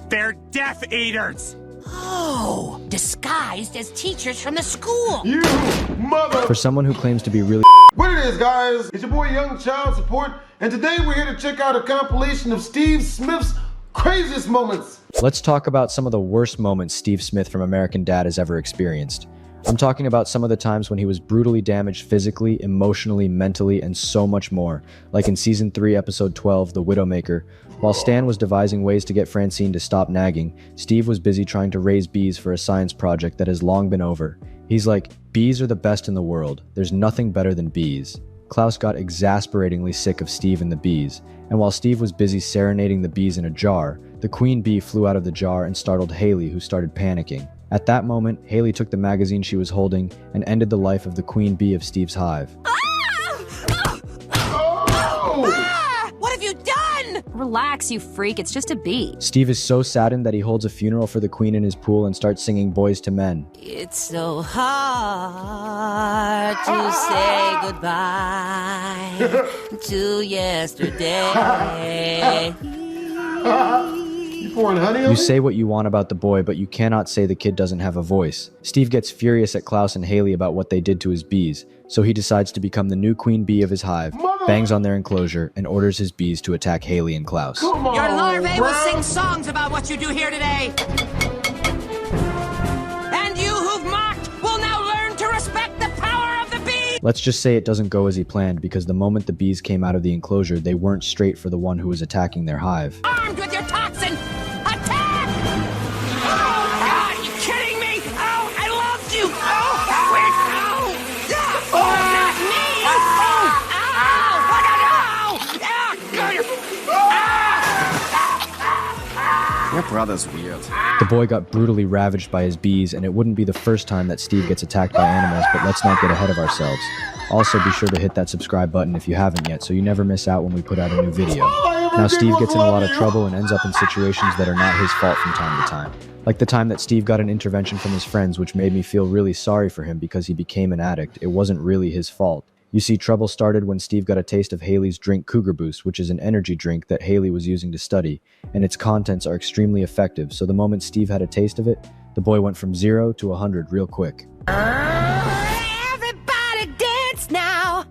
They're Death Eaters! Oh, disguised as teachers from the school. You mother... For someone who claims to be really... What it is, guys? It's your boy Young Child Support, and today we're here to check out a compilation of Steve Smith's craziest moments. Let's talk about some of the worst moments Steve Smith from American Dad has ever experienced. I'm talking about some of the times when he was brutally damaged physically, emotionally, mentally, and so much more, like in Season 3, Episode 12, The Widowmaker. While Stan was devising ways to get Francine to stop nagging, Steve was busy trying to raise bees for a science project that has long been over. He's like, bees are the best in the world. There's nothing better than bees. Klaus got exasperatingly sick of Steve and the bees, and while Steve was busy serenading the bees in a jar, the queen bee flew out of the jar and startled Haley, who started panicking. At that moment, Haley took the magazine she was holding and ended the life of the queen bee of Steve's hive. What have you done? Relax, you freak. It's just a bee. Steve is so saddened that he holds a funeral for the queen in his pool and starts singing Boys to Men. It's so hard to say goodbye to yesterday. You pouring honey on You me? say what you want about the boy, but you cannot say the kid doesn't have a voice. Steve gets furious at Klaus and Haley about what they did to his bees, so he decides to become the new queen bee of his hive, bangs on their enclosure, and orders his bees to attack Haley and Klaus. Come on, Your larvae bro. will sing songs about what you do here today. And you who've mocked will now learn to respect the power of the bee. Let's just say it doesn't go as he planned, because the moment the bees came out of the enclosure, they weren't straight for the one who was attacking their hive. Armed with your toxin, attack! Oh, God, you kidding me? Oh, I loved you. Oh, wait, oh, not me. Your brother's weird. The boy got brutally ravaged by his bees, and it wouldn't be the first time that Steve gets attacked by animals, but let's not get ahead of ourselves. Also, be sure to hit that subscribe button if you haven't yet, so you never miss out when we put out a new video. Now, Steve gets in a lot of trouble and ends up in situations that are not his fault from time to time. Like the time that Steve got an intervention from his friends, which made me feel really sorry for him because he became an addict. It wasn't really his fault. You see, trouble started when Steve got a taste of Haley's drink Cougar Boost, which is an energy drink that Haley was using to study, and its contents are extremely effective, so the moment Steve had a taste of it, the boy went from 0 to 100 real quick. Everybody dance now.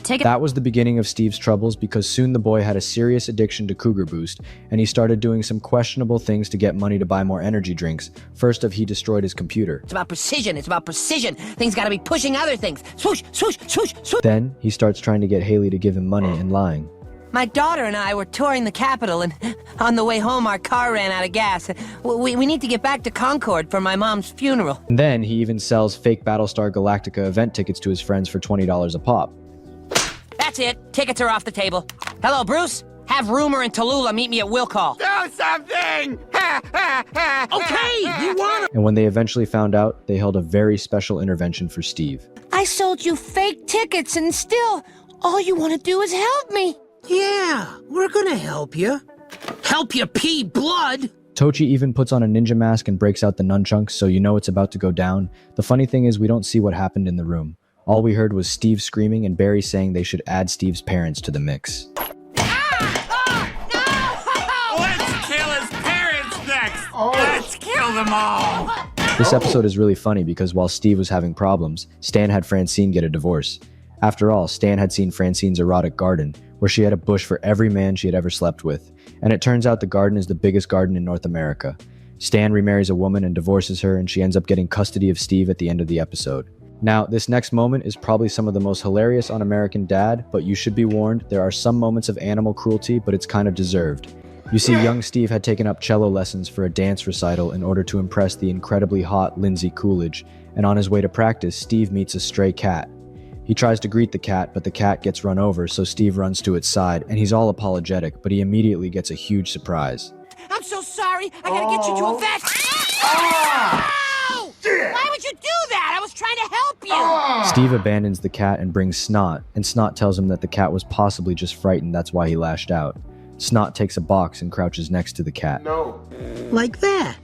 Take it. That was the beginning of Steve's troubles because soon the boy had a serious addiction to Cougar Boost, and he started doing some questionable things to get money to buy more energy drinks. First off, he destroyed his computer. It's about precision. It's about precision. Things gotta be pushing other things. Swoosh, swoosh, swoosh, swoosh. Then, he starts trying to get Haley to give him money and lying. My daughter and I were touring the Capitol, and on the way home, our car ran out of gas. We need to get back to Concord for my mom's funeral. And then, he even sells fake Battlestar Galactica event tickets to his friends for $20 a pop. That's it. Tickets are off the table. Hello, Bruce. Have Rumor and Tallulah meet me at Will Call. Do something! Okay, you want And when they eventually found out, they held a very special intervention for Steve. I sold you fake tickets, and still, all you want to do is help me. Yeah, we're gonna help you. Help you pee blood. Tochi even puts on a ninja mask and breaks out the nunchucks, so you know it's about to go down. The funny thing is we don't see what happened in the room. All we heard was Steve screaming and Barry saying they should add Steve's parents to the mix. Let's kill his parents next! Let's kill them all! This episode is really funny because while Steve was having problems, Stan had Francine get a divorce. After all, Stan had seen Francine's erotic garden, where she had a bush for every man she had ever slept with. And it turns out the garden is the biggest garden in North America. Stan remarries a woman and divorces her, and she ends up getting custody of Steve at the end of the episode. Now, this next moment is probably some of the most hilarious on American Dad, but you should be warned, there are some moments of animal cruelty, but it's kind of deserved. You see, young Steve had taken up cello lessons for a dance recital in order to impress the incredibly hot Lindsay Coolidge, and on his way to practice, Steve meets a stray cat. He tries to greet the cat, but the cat gets run over, so Steve runs to its side, and he's all apologetic, but he immediately gets a huge surprise. I'm so sorry. I gotta get you to a vet. Ow! Why would you do that? I was trying to help you. Steve abandons the cat and brings Snot, and Snot tells him that the cat was possibly just frightened, that's why he lashed out. Snot takes a box and crouches next to the cat. No. Like that.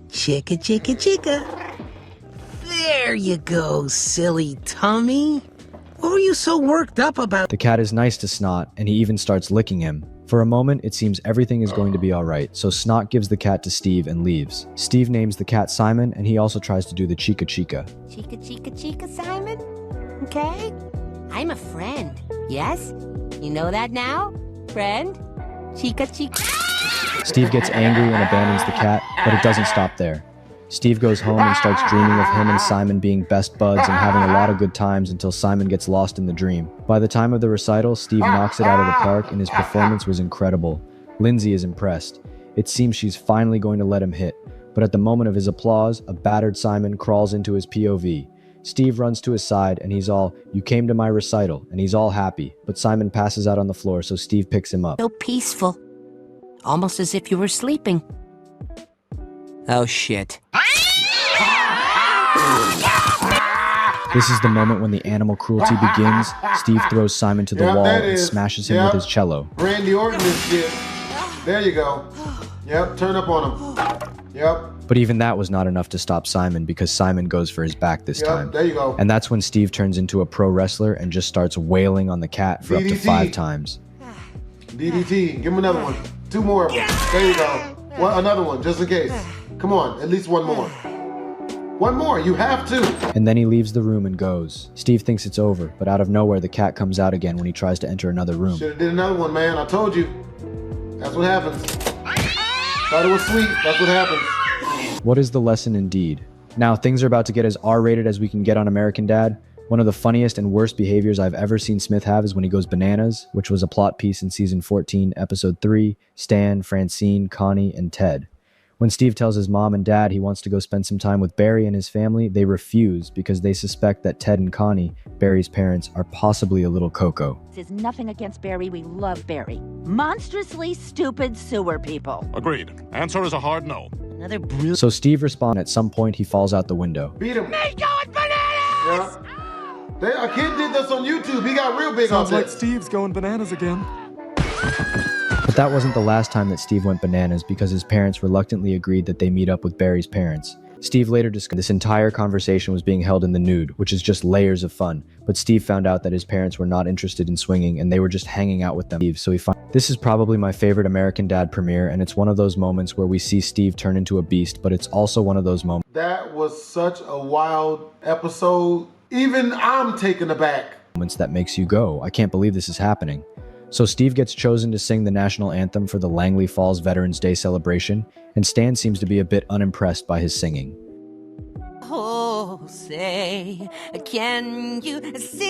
Chicka, chicka, chicka. There you go, silly tummy. What were you so worked up about? The cat is nice to Snot, and he even starts licking him. For a moment, it seems everything is going to be alright, so Snot gives the cat to Steve and leaves. Steve names the cat Simon, and he also tries to do the chica chica. Chica, chica, chica, Simon? Okay? I'm a friend, yes? You know that now? Friend? Chica, chica. Steve gets angry and abandons the cat, but it doesn't stop there. Steve goes home and starts dreaming of him and Simon being best buds and having a lot of good times until Simon gets lost in the dream. By the time of the recital, Steve knocks it out of the park and his performance was incredible. Lindsay is impressed. It seems she's finally going to let him hit, but at the moment of his applause, a battered Simon crawls into his POV. Steve runs to his side and he's all, "You came to my recital," and he's all happy, but Simon passes out on the floor, so Steve picks him up. So peaceful. Almost as if you were sleeping. Oh, shit. This is the moment when the animal cruelty begins. Steve throws Simon to the wall and smashes him with his cello. Randy Orton is shit. There you go. Yep, turn up on him. Yep. But even that was not enough to stop Simon because Simon goes for his back this time. There you go. And that's when Steve turns into a pro wrestler and just starts wailing on the cat for up to 5 times. DDT, give him another one. 2 more of them. There you go. Well, another one, just in case. Come on, at least 1 more. 1 more, you have to. And then he leaves the room and goes. Steve thinks it's over, but out of nowhere the cat comes out again when he tries to enter another room. Should've did another one, man. I told you. That's what happens. Thought it was sweet. That's what happens. What is the lesson indeed? Now, things are about to get as R-rated as we can get on American Dad. One of the funniest and worst behaviors I've ever seen Smith have is when he goes bananas, which was a plot piece in season 14, episode 3, Stan, Francine, Connie, and Ted. When Steve tells his mom and dad he wants to go spend some time with Barry and his family, they refuse because they suspect that Ted and Connie, Barry's parents, are possibly a little Coco. This is nothing against Barry. We love Barry. Monstrously stupid sewer people. Agreed. Answer is a hard no. Another brilliant. So Steve responds. At some point, he falls out the window. Beat him. He's going bananas! Yeah. A kid did this on YouTube. He got real big Sounds on like this. Steve's going bananas again. But that wasn't the last time that Steve went bananas because his parents reluctantly agreed that they meet up with Barry's parents. Steve later discovered this entire conversation was being held in the nude, which is just layers of fun. But Steve found out that his parents were not interested in swinging and they were just hanging out with them. So this is probably my favorite American Dad premiere, and it's one of those moments where we see Steve turn into a beast, but it's also one of those moments. That was such a wild episode. Even I'm taken aback. That makes you go, I can't believe this is happening. So Steve gets chosen to sing the national anthem for the Langley Falls Veterans Day celebration, and Stan seems to be a bit unimpressed by his singing. Oh, say, can you see?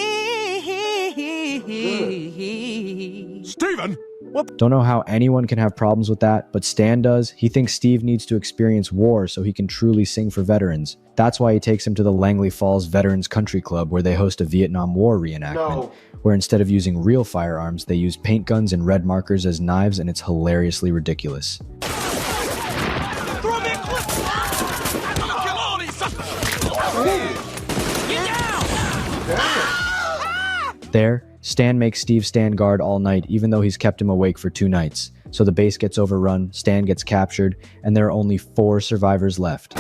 Steven! What? Don't know how anyone can have problems with that, but Stan does. He thinks Steve needs to experience war so he can truly sing for veterans. That's why he takes him to the Langley Falls Veterans Country Club, where they host a Vietnam War reenactment, where instead of using real firearms, they use paint guns and red markers as knives, and it's hilariously ridiculous. Throw me a clip! I'm gonna kill all these suckers! Get down! There, Stan makes Steve stand guard all night, even though he's kept him awake for 2 nights. So the base gets overrun, Stan gets captured, and there are only 4 survivors left.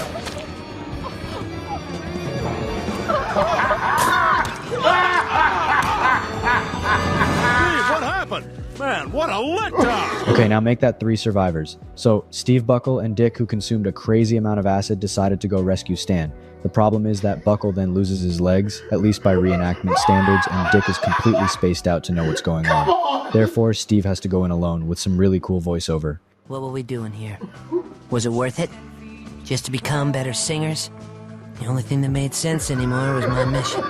What happened? Man, what a letdown! Okay, now make that 3 survivors. So, Steve Buckle and Dick, who consumed a crazy amount of acid, decided to go rescue Stan. The problem is that Buckle then loses his legs, at least by reenactment standards, and Dick is completely spaced out to know what's going on. Therefore, Steve has to go in alone with some really cool voiceover. What were we doing here? Was it worth it? Just to become better singers? The only thing that made sense anymore was my mission.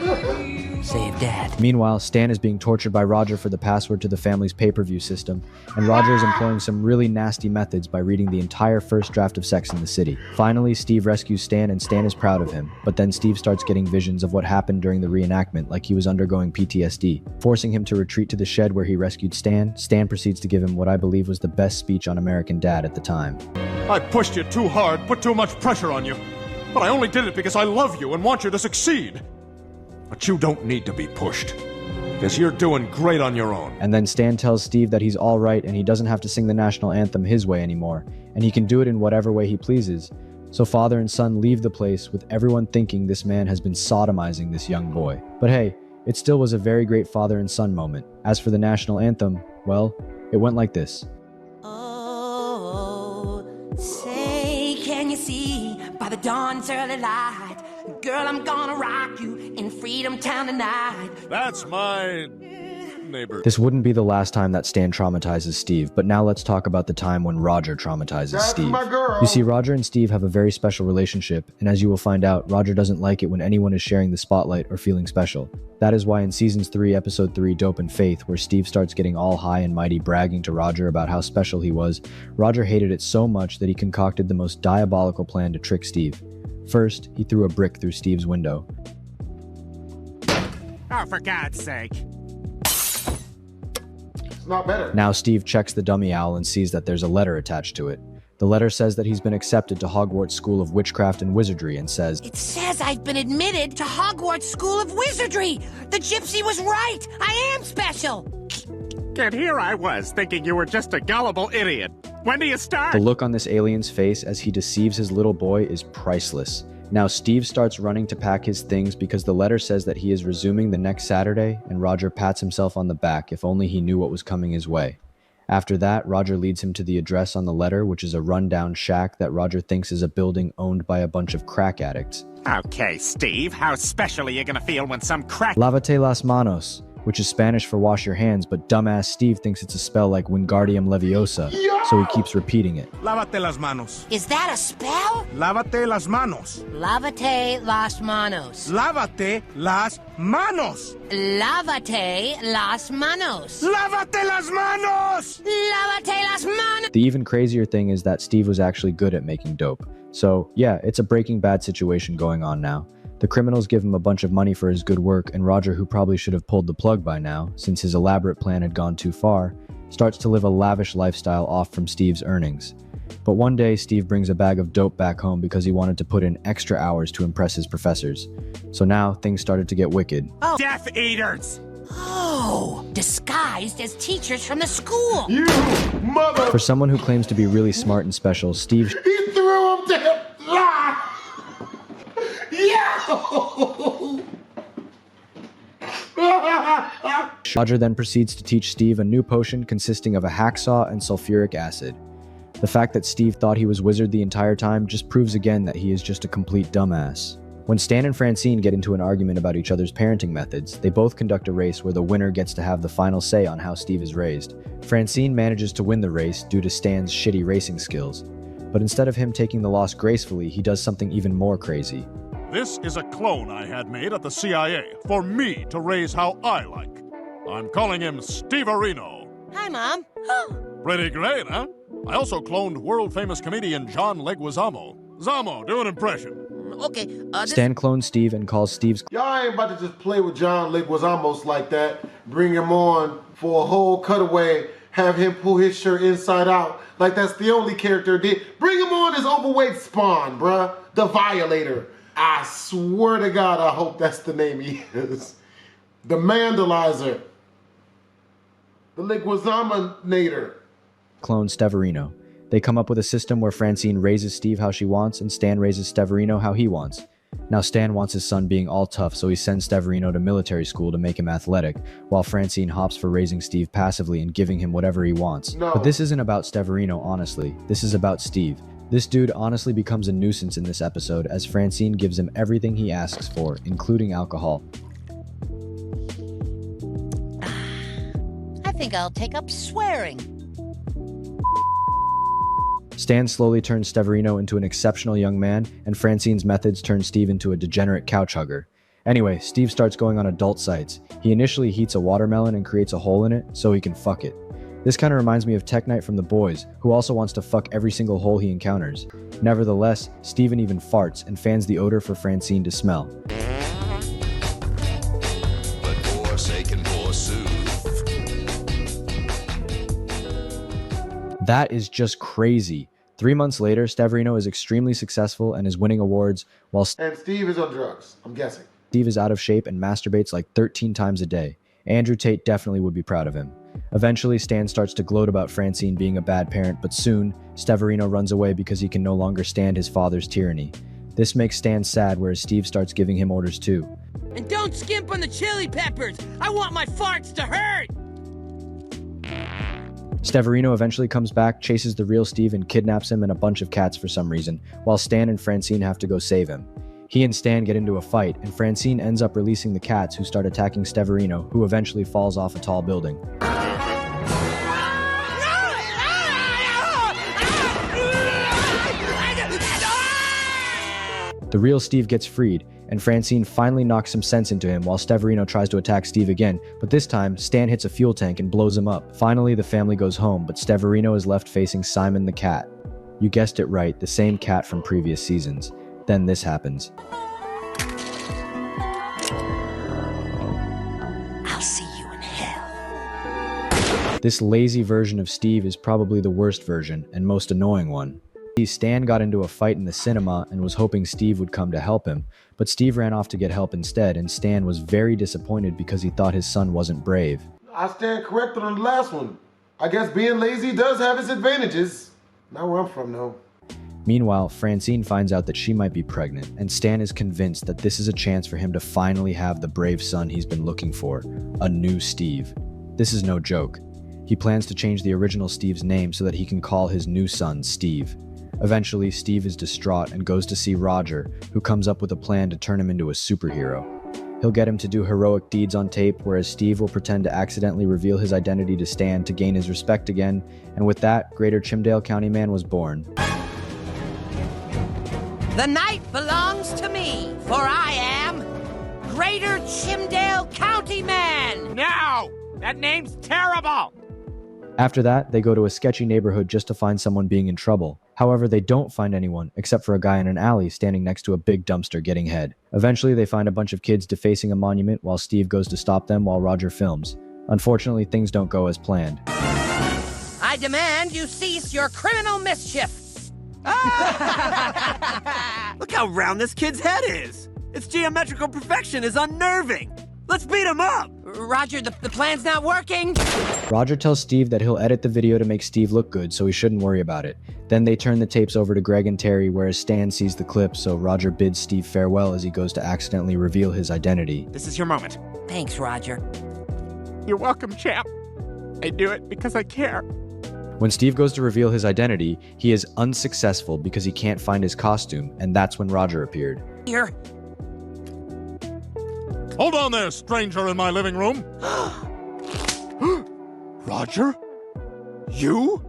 Save Dad. Meanwhile, Stan is being tortured by Roger for the password to the family's pay-per-view system, and Roger is employing some really nasty methods by reading the entire first draft of Sex and the City. Finally, Steve rescues Stan, and Stan is proud of him, but then Steve starts getting visions of what happened during the reenactment, like he was undergoing PTSD. Forcing him to retreat to the shed where he rescued Stan, Stan proceeds to give him what I believe was the best speech on American Dad at the time. I pushed you too hard, put too much pressure on you. But I only did it because I love you and want you to succeed. But you don't need to be pushed, because you're doing great on your own. And then Stan tells Steve that he's all right and he doesn't have to sing the national anthem his way anymore, and he can do it in whatever way he pleases. So father and son leave the place with everyone thinking this man has been sodomizing this young boy. But hey, it still was a very great father and son moment. As for the national anthem, well, It went like this. Oh, say, can you see by the dawn's early light? Girl, I'm gonna rock you in Freedom Town tonight. That's my neighbor. This wouldn't be the last time that Stan traumatizes Steve, but now let's talk about the time when Roger traumatizes That's Steve. my girl. You see, Roger and Steve have a very special relationship, and as you will find out, Roger doesn't like it when anyone is sharing the spotlight or feeling special. That is why in Seasons 3, Episode 3, Dope and Faith, where Steve starts getting all high and mighty bragging to Roger about how special he was, Roger hated it so much that he concocted the most diabolical plan to trick Steve. First, he threw a brick through Steve's window. Oh, for God's sake. It's not better. Now Steve checks the dummy owl and sees that there's a letter attached to it. The letter says that he's been accepted to Hogwarts School of Witchcraft and Wizardry and says, It says I've been admitted to Hogwarts School of Wizardry. The gypsy was right. I am special. And here I was, thinking you were just a gullible idiot. When do you start? The look on this alien's face as he deceives his little boy is priceless. Now Steve starts running to pack his things because the letter says that he is resuming the next Saturday, and Roger pats himself on the back if only he knew what was coming his way. After that, Roger leads him to the address on the letter, which is a rundown shack that Roger thinks is a building owned by a bunch of crack addicts. Okay, Steve, how special are you gonna feel when some crack... Lávate las manos, which is Spanish for wash your hands, but dumbass Steve thinks it's a spell like Wingardium Leviosa, so he keeps repeating it. Lávate las manos. Is that a spell? Lávate las manos. Lávate las manos. Lávate las manos. Lávate las manos. Lávate las manos. Lávate las manos. The even crazier thing is that Steve was actually good at making dope. So yeah, it's a Breaking Bad situation going on now. The criminals give him a bunch of money for his good work, and Roger, who probably should have pulled the plug by now, since his elaborate plan had gone too far, starts to live a lavish lifestyle off from Steve's earnings. But one day, Steve brings a bag of dope back home because he wanted to put in extra hours to impress his professors. So now, things started to get wicked. Death Eaters! Oh, disguised as teachers from the school. You mother... For someone who claims to be really smart and special, Steve... He threw him to him. Yo! Roger then proceeds to teach Steve a new potion consisting of a hacksaw and sulfuric acid. The fact that Steve thought he was wizard the entire time just proves again that he is just a complete dumbass. When Stan and Francine get into an argument about each other's parenting methods, they both conduct a race where the winner gets to have the final say on how Steve is raised. Francine manages to win the race due to Stan's shitty racing skills. But instead of him taking the loss gracefully, he does something even more crazy. This is a clone I had made at the CIA for me to raise how I like. I'm calling him Steverino. Hi, Mom. Pretty great, huh? I also cloned world-famous comedian John Leguizamo. Zamo, do an impression. Okay, Stan clones Steve and calls Steve's... Y'all ain't about to just play with John Leguizamo like that, bring him on for a whole cutaway, have him pull his shirt inside out, like that's the only character did. Bring him on as overweight Spawn, bruh. The Violator. I swear to God, I hope that's the name he is. The Mandalizer. The Leguizaminator. clone Steverino. They come up with a system where Francine raises Steve how she wants and Stan raises Steverino how he wants. Now Stan wants his son being all tough, so he sends Steverino to military school to make him athletic, while Francine hops for raising Steve passively and giving him whatever he wants. No. But this isn't about Steverino, honestly. This is about Steve. This dude honestly becomes a nuisance in this episode as Francine gives him everything he asks for, including alcohol. I think I'll take up swearing. Stan slowly turns Steverino into an exceptional young man, and Francine's methods turn Steve into a degenerate couch hugger. Anyway, Steve starts going on adult sites. He initially heats a watermelon and creates a hole in it so he can fuck it. This kind of reminds me of Tech Knight from The Boys, who also wants to fuck every single hole he encounters. Nevertheless, Steven even farts and fans the odor for Francine to smell. But forsaken forsooth. That is just crazy. 3 months later, Steverino is extremely successful and is winning awards, while And Steve is on drugs, I'm guessing. Steve is out of shape and masturbates like 13 times a day. Andrew Tate definitely would be proud of him. Eventually, Stan starts to gloat about Francine being a bad parent, but soon, Steverino runs away because he can no longer stand his father's tyranny. This makes Stan sad, whereas Steve starts giving him orders too. And don't skimp on the chili peppers! I want my farts to hurt! Steverino eventually comes back, chases the real Steve, and kidnaps him and a bunch of cats for some reason, while Stan and Francine have to go save him. He and Stan get into a fight, and Francine ends up releasing the cats, who start attacking Steverino, who eventually falls off a tall building. The real Steve gets freed, and Francine finally knocks some sense into him while Steverino tries to attack Steve again, but this time, Stan hits a fuel tank and blows him up. Finally, the family goes home, but Steverino is left facing Simon the cat. You guessed it right, the same cat from previous seasons. Then this happens. I'll see you in hell. This lazy version of Steve is probably the worst version, and most annoying one. Stan got into a fight in the cinema and was hoping Steve would come to help him, but Steve ran off to get help instead, and Stan was very disappointed because he thought his son wasn't brave. I stand corrected on the last one. I guess being lazy does have its advantages. Not where I'm from, though. Meanwhile, Francine finds out that she might be pregnant, and Stan is convinced that this is a chance for him to finally have the brave son he's been looking for, a new Steve. This is no joke. He plans to change the original Steve's name so that he can call his new son Steve. Eventually, Steve is distraught and goes to see Roger, who comes up with a plan to turn him into a superhero. He'll get him to do heroic deeds on tape, whereas Steve will pretend to accidentally reveal his identity to Stan to gain his respect again, and with that, Greater Chimdale County Man was born. The night belongs to me, for I am Greater Chimdale County Man! No! That name's terrible! After that, they go to a sketchy neighborhood just to find someone being in trouble. However, they don't find anyone, except for a guy in an alley standing next to a big dumpster getting head. Eventually, they find a bunch of kids defacing a monument while Steve goes to stop them while Roger films. Unfortunately, things don't go as planned. I demand you cease your criminal mischief! Look how round this kid's head is! Its geometrical perfection is unnerving! Let's beat him up! Roger, the plan's not working! Roger tells Steve that he'll edit the video to make Steve look good, so he shouldn't worry about it. Then they turn the tapes over to Greg and Terry, whereas Stan sees the clip, so Roger bids Steve farewell as he goes to accidentally reveal his identity. This is your moment. Thanks, Roger. You're welcome, champ. I do it because I care. When Steve goes to reveal his identity, he is unsuccessful because he can't find his costume, and that's when Roger appeared. Here. Hold on there, stranger in my living room. Roger? You?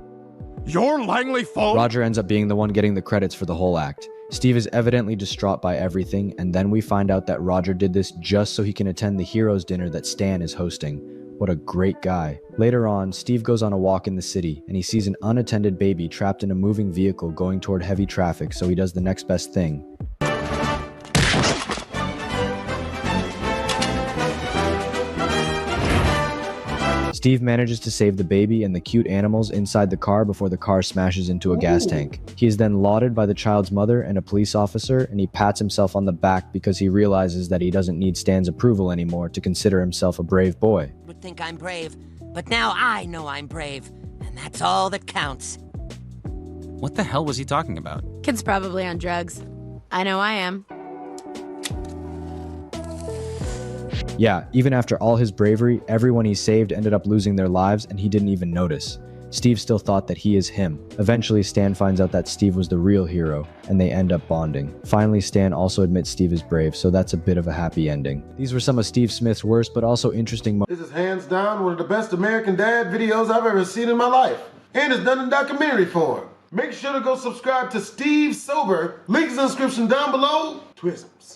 You're Langley Foe? Roger ends up being the one getting the credits for the whole act. Steve is evidently distraught by everything, and then we find out that Roger did this just so he can attend the heroes dinner that Stan is hosting. What a great guy. Later on, Steve goes on a walk in the city, and he sees an unattended baby trapped in a moving vehicle going toward heavy traffic, so he does the next best thing. Steve manages to save the baby and the cute animals inside the car before the car smashes into a gas tank. He is then lauded by the child's mother and a police officer, and he pats himself on the back because he realizes that he doesn't need Stan's approval anymore to consider himself a brave boy. Would think I'm brave, but now I know I'm brave, and that's all that counts. What the hell was he talking about? Kid's probably on drugs. I know I am. Yeah, even after all his bravery, everyone he saved ended up losing their lives and he didn't even notice. Steve still thought that he is him. Eventually, Stan finds out that Steve was the real hero, and they end up bonding. Finally, Stan also admits Steve is brave, so that's a bit of a happy ending. These were some of Steve Smith's worst but also interesting moments. This is hands down one of the best American Dad videos I've ever seen in my life. And it's done in documentary form. Make sure to go subscribe to Steve Sober. Link is in the description down below. Twisms.